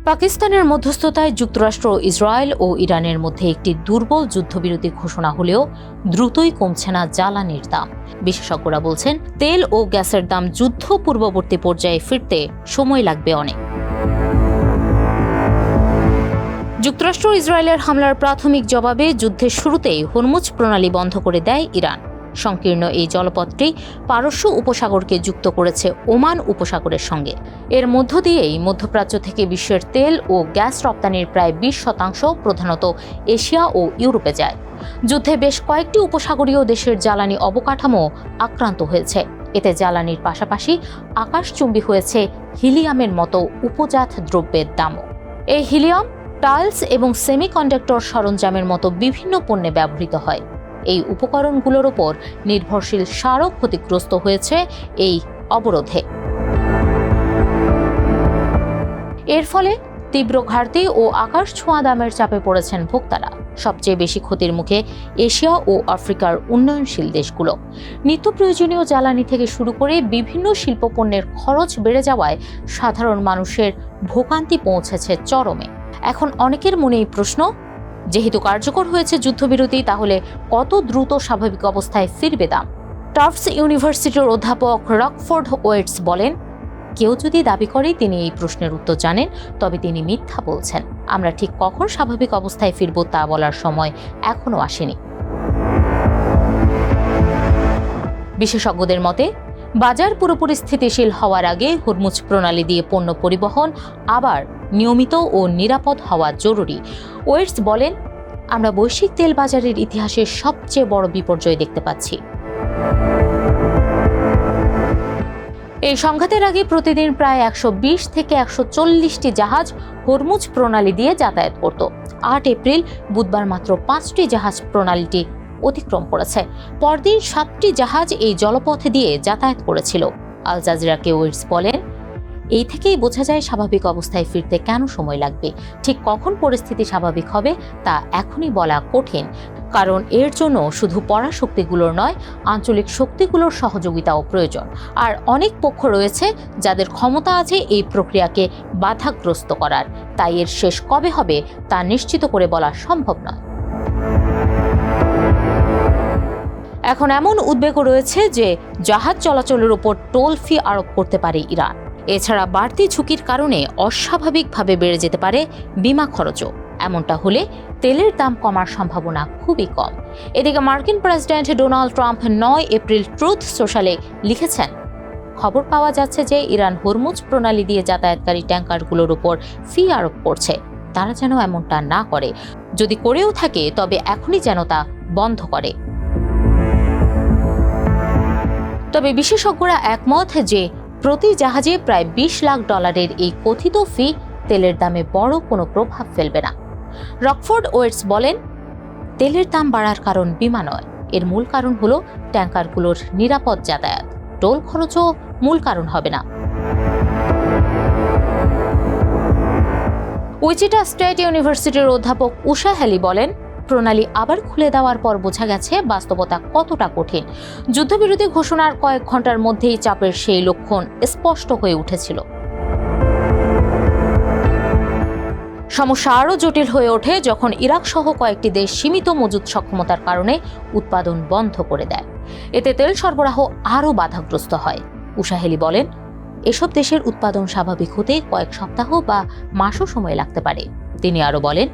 পাকিস্তানের মধ্যস্থতায় যুক্তরাষ্ট্র, ইসরায়েল ও ইরানের মধ্যে একটি দুর্বল যুদ্ধবিরতি ঘোষণা হলেও দ্রুতই কমছে না জ্বালানির দাম। বিশেষজ্ঞরা বলছেন, তেল ও গ্যাসের দাম যুদ্ধ পূর্ববর্তী পর্যায়ে ফিরতে সময় লাগবে অনেক। যুক্তরাষ্ট্র ইসরায়েলের হামলার প্রাথমিক জবাবে যুদ্ধের শুরুতেই হরমুজ প্রণালী বন্ধ করে দেয় ইরান। সংকীর্ণ এই জলপথটি পারস্য উপসাগরকে যুক্ত করেছে ওমান উপসাগরের সঙ্গে। এর মধ্য দিয়েই মধ্যপ্রাচ্য থেকে বিশ্বের তেল ও গ্যাস রপ্তানির প্রায় 20% প্রধানত এশিয়া ও ইউরোপে যায়। যুদ্ধে বেশ কয়েকটি উপসাগরীয় দেশের জ্বালানি অবকাঠামো আক্রান্ত হয়েছে। এতে জ্বালানির পাশাপাশি আকাশচুম্বী হয়েছে হিলিয়ামের মতো উপজাত দ্রব্যের দামও। এই হিলিয়াম টাইলস এবং সেমিকন্ডাক্টর সরঞ্জামের মতো বিভিন্ন পণ্যে ব্যবহৃত হয়। এই উপকরণগুলোর ওপর নির্ভরশীল সারও ক্ষতিগ্রস্ত হয়েছে এই অবরোধে। এর ফলে তীব্র ঘাটতি ও আকাশ ছোঁয়া দামের চাপে পড়েছেন ভোক্তারা। সবচেয়ে বেশি ক্ষতির মুখে এশিয়া ও আফ্রিকার উন্নয়নশীল দেশগুলো। নিত্য প্রয়োজনীয় জ্বালানি থেকে শুরু করে বিভিন্ন শিল্পপণ্যের খরচ বেড়ে যাওয়ায় সাধারণ মানুষের ভোগান্তি পৌঁছেছে চরমে। এখন অনেকের মনেই প্রশ্ন, যেহেতু কার্যকর হয়েছে যুদ্ধবিরতি, তাহলে কত দ্রুত স্বাভাবিক অবস্থায় ফিরবে দাম? টাফটস ইউনিভার্সিটির অধ্যাপক রকফোর্ড ওয়েটস বলেন, কেউ যদি দাবি করে তিনি এই প্রশ্নের উত্তর জানেন, তবে তিনি মিথ্যা বলছেন। আমরা ঠিক কখন স্বাভাবিক অবস্থায় ফিরব তা বলার সময় এখনো আসেনি। বিশেষজ্ঞদের মতে, বাজার পুরোপুরি স্থিতিশীল হওয়ার আগে হরমুজ প্রণালী দিয়ে পণ্য পরিবহন আবার নিয়মিত ও নিরাপদ হওয়া জরুরি। ওয়েটস বলেন, আমরা বৈশ্বিক তেল বাজারের ইতিহাসে সবচেয়ে বড় বিপর্যয় দেখতে পাচ্ছি। এই সংঘাতের আগে প্রতিদিন প্রায় 120 থেকে 140টি জাহাজ হরমুজ প্রণালী দিয়ে যাতায়াত করত। 8 এপ্রিল বুধবার মাত্র 5টি জাহাজ প্রণালীটি অতিক্রম করেছে। পরদিন 7টি জাহাজ এই জলপথে দিয়ে যাতায়াত করেছিল। আল জাজিরাকে ওয়েটস বলেন, এই থেকেই বোঝা যায় স্বাভাবিক অবস্থায় ফিরতে কেন সময় লাগবে। ঠিক কখন পরিস্থিতি স্বাভাবিক হবে তা এখনই বলা কঠিন, কারণ এর জন্য শুধু পরাশক্তিগুলোর নয়, আঞ্চলিক শক্তিগুলোর সহযোগিতাও প্রয়োজন। আর অনেক পক্ষ রয়েছে যাদের ক্ষমতা আছে এই প্রক্রিয়াকে বাধাগ্রস্ত করার। তাই এর শেষ কবে হবে তা নিশ্চিত করে বলা সম্ভব নয়। এখন এমন উদ্বেগও রয়েছে যে জাহাজ চলাচলের উপর টোল ফি আরোপ করতে পারে ইরান। এছাড়া বাড়তি ঝুঁকির কারণে অস্বাভাবিকভাবে বেড়ে যেতে পারে বিমা খরচও। এমনটা হলে তেলের দাম কমার সম্ভাবনা খুবই কম। এদিকে মার্কিন president Donald Trump 9 April Truth সোশ্যালে লিখেছেন, খবর পাওয়া যাচ্ছে যে ইরান হরমুজ প্রণালী দিয়ে যাতায়াতকারী ট্যাঙ্কারগুলোর উপর ফি আরোপ করছে। তারা যেন এমনটা না করে। যদি করেও থাকে, তবে এখনই যেন তা বন্ধ করে। তবে বিশেষজ্ঞরা একমত যে প্রতি জাহাজে প্রায় $20 লাখ এই কথিত ফি তেলের দামে বড় কোনো প্রভাব ফেলবে না। রকফোর্ড ওয়েটস বলেন, তেলের দাম বাড়ার কারণ বিমা নয়, এর মূল কারণ হলো ট্যাঙ্কারগুলোর নিরাপদ যাতায়াত। টোল খরচও মূল কারণ হবে না। উইচিটা স্টেট ইউনিভার্সিটির অধ্যাপক উষা হেলি বলেন, প্রণালী আবার খুলে দেওয়ার পর বোঝা গেছে বাস্তবতা কতটা কঠিন। যুদ্ধবিরতি ঘোষণার কয়েক ঘন্টার মধ্যেই চাপের সেই লক্ষণ স্পষ্ট হয়ে উঠেছিল। সমস্যা আরও জটিল হয়ে ওঠে যখন ইরাক সহ কয়েকটি দেশ সীমিত মজুদ সক্ষমতার কারণে উৎপাদন বন্ধ করে দেয়। এতে তেল সরবরাহ আরও বাধাগ্রস্ত হয়। উষা হেলি বলেন, এসব দেশের উৎপাদন স্বাভাবিক হতে কয়েক সপ্তাহ বা মাসও সময় লাগতে পারে। তিনি আরও বলেন,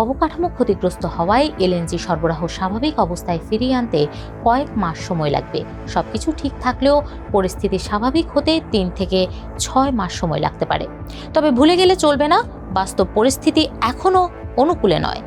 অবকাঠামো ক্ষতিগ্রস্ত হওয়ায় এলএনজি সরবরাহ স্বাভাবিক অবস্থায় ফিরিয়ে আনতে কয়েক মাস সময় লাগবে। সবকিছু ঠিক থাকলেও পরিস্থিতি স্বাভাবিক হতে 3 থেকে 6 মাস সময় লাগতে পারে। তবে ভুলে গেলে চলবে না, বাস্তব পরিস্থিতি এখনও অনুকূলে নয়।